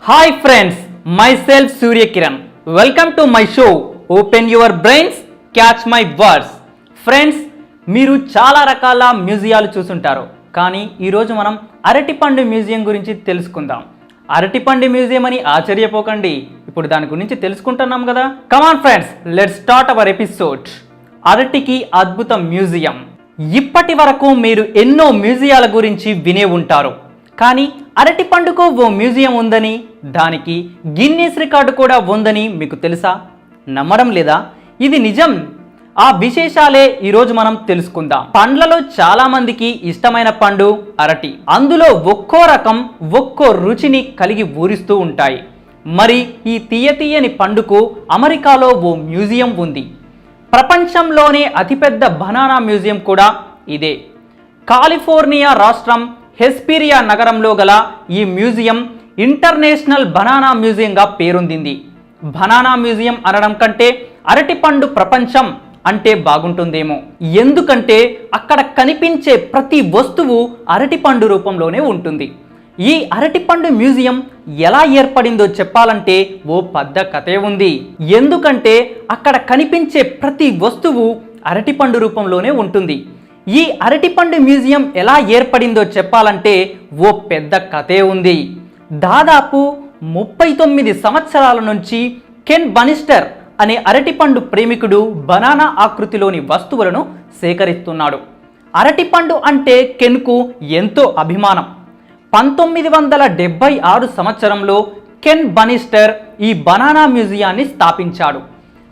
Hi friends, myself Surya Kiran. Welcome to my show. Open your brains, catch my words. Friends, మీరు చాలా రకాల మ్యూజియాలు చూసుంటారు. కానీ ఈరోజు మనం అరటిపండు మ్యూజియం గురించి తెలుసుకుందాం. అరటిపండు మ్యూజియం అని ఆశ్చర్యపోకండి. ఇప్పుడు దాని గురించి తెలుసుకుంటున్నాం కదా. Come on friends, let's start our episode. అరటికి అద్భుత మ్యూజియం. ఇప్పటి వరకు మీరు ఎన్నో మ్యూజియాల గురించి వినే ఉంటారు. కానీ అరటి పండుకు ఓ మ్యూజియం ఉందని, దానికి గిన్నెస్ రికార్డు కూడా ఉందని మీకు తెలుసా? నమ్మడం లేదా? ఇది నిజం. ఆ విశేషాలే ఈరోజు మనం తెలుసుకుందాం. పండ్లలో చాలా మందికి ఇష్టమైన పండు అరటి. అందులో ఒక్కో రకం ఒక్కో రుచిని కలిగి ఊరిస్తూ ఉంటాయి. మరి ఈ తీయని పండుకు అమెరికాలో ఓ మ్యూజియం ఉంది. ప్రపంచంలోనే అతిపెద్ద బనానా మ్యూజియం కూడా ఇదే. కాలిఫోర్నియా రాష్ట్రం హెస్పీరియా నగరంలో గల ఈ మ్యూజియం ఇంటర్నేషనల్ బనానా మ్యూజియంగా పేరొందింది. బనానా మ్యూజియం అనడం కంటే అరటిపండు ప్రపంచం అంటే బాగుంటుందేమో. ఎందుకంటే అక్కడ కనిపించే ప్రతి వస్తువు అరటిపండు రూపంలోనే ఉంటుంది. ఈ అరటిపండు మ్యూజియం ఎలా ఏర్పడిందో చెప్పాలంటే ఓ పెద్ద కథే ఉంది. ఎందుకంటే అక్కడ కనిపించే ప్రతి వస్తువు అరటిపండు రూపంలోనే ఉంటుంది. ఈ అరటిపండు మ్యూజియం ఎలా ఏర్పడిందో చెప్పాలంటే ఓ పెద్ద కథే ఉంది. దాదాపు 39 సంవత్సరాల నుంచి కెన్ బనిస్టర్ అనే అరటిపండు ప్రేమికుడు బనానా ఆకృతిలోని వస్తువులను సేకరిస్తున్నాడు. అరటిపండు అంటే కెన్కు ఎంతో అభిమానం. 1976 సంవత్సరంలో కెన్ బనిస్టర్ ఈ బనానా మ్యూజియాన్ని స్థాపించాడు.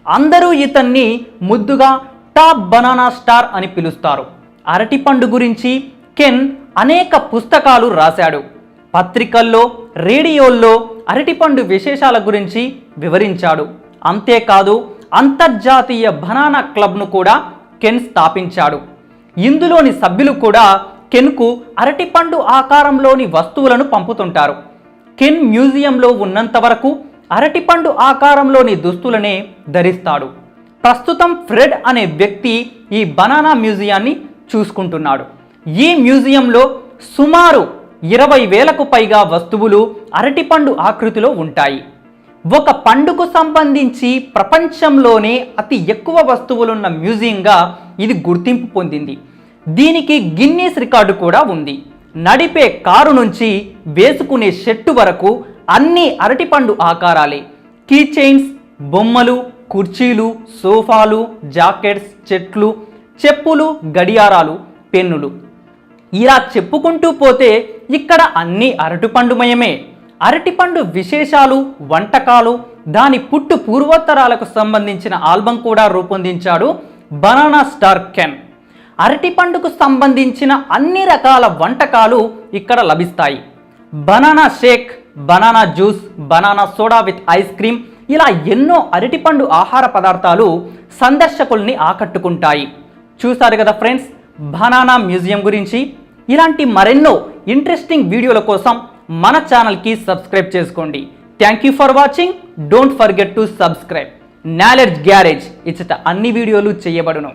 అందరూ ఇతన్ని ముద్దుగా టాప్ బనానా స్టార్ అని పిలుస్తారు. అరటిపండు గురించి కెన్ అనేక పుస్తకాలు రాశాడు. పత్రికల్లో, రేడియోల్లో అరటిపండు విశేషాల గురించి వివరించాడు. అంతేకాదు అంతర్జాతీయ బనానా క్లబ్ను కూడా కెన్ స్థాపించాడు. ఇందులోని సభ్యులు కూడా కెన్కు అరటిపండు ఆకారంలోని వస్తువులను పంపుతుంటారు. కెన్ మ్యూజియంలో ఉన్నంత వరకు అరటిపండు ఆకారంలోని దుస్తులనే ధరిస్తాడు. ప్రస్తుతం ఫ్రెడ్ అనే వ్యక్తి ఈ బనానా మ్యూజియాన్ని చూసుకుంటున్నాడు. ఈ మ్యూజియంలో సుమారు 20,000కు పైగా వస్తువులు అరటిపండు ఆకృతిలో ఉంటాయి. ఒక పండుకు సంబంధించి ప్రపంచంలోనే అతి ఎక్కువ వస్తువులున్న మ్యూజియంగా ఇది గుర్తింపు పొందింది. దీనికి గిన్నెస్ రికార్డు కూడా ఉంది. నడిపే కారు నుంచి వేసుకునే షర్టు వరకు అన్ని అరటిపండు ఆకారాలే. కీ చైన్స్, బొమ్మలు, కుర్చీలు, సోఫాలు, జాకెట్స్, చెట్లు, చెప్పులు, గడియారాలు, పెన్నులు, ఇలా చెప్పుకుంటూ పోతే ఇక్కడ అన్ని అరటిపండుమయమే. అరటిపండు విశేషాలు, వంటకాలు, దాని పుట్టు పూర్వోత్తరాలకు సంబంధించిన ఆల్బం కూడా రూపొందించాడు బనానా స్టార్ కెన్. అరటిపండుకు సంబంధించిన అన్ని రకాల వంటకాలు ఇక్కడ లభిస్తాయి. Banana shake, banana juice, banana soda with ice cream, ఇలా ఎన్నో అరటిపండు ఆహార పదార్థాలు సందర్శకుల్ని ఆకట్టుకుంటాయి. చూసారు కదా ఫ్రెండ్స్ బనానా మ్యూజియం గురించి. ఇలాంటి మరెన్నో ఇంట్రెస్టింగ్ వీడియోల కోసం మన ఛానల్కి సబ్స్క్రైబ్ చేసుకోండి. Thank you for watching. Don't forget to subscribe. Knowledge garage ఇచ్చట అన్ని వీడియోలు చేయబడును.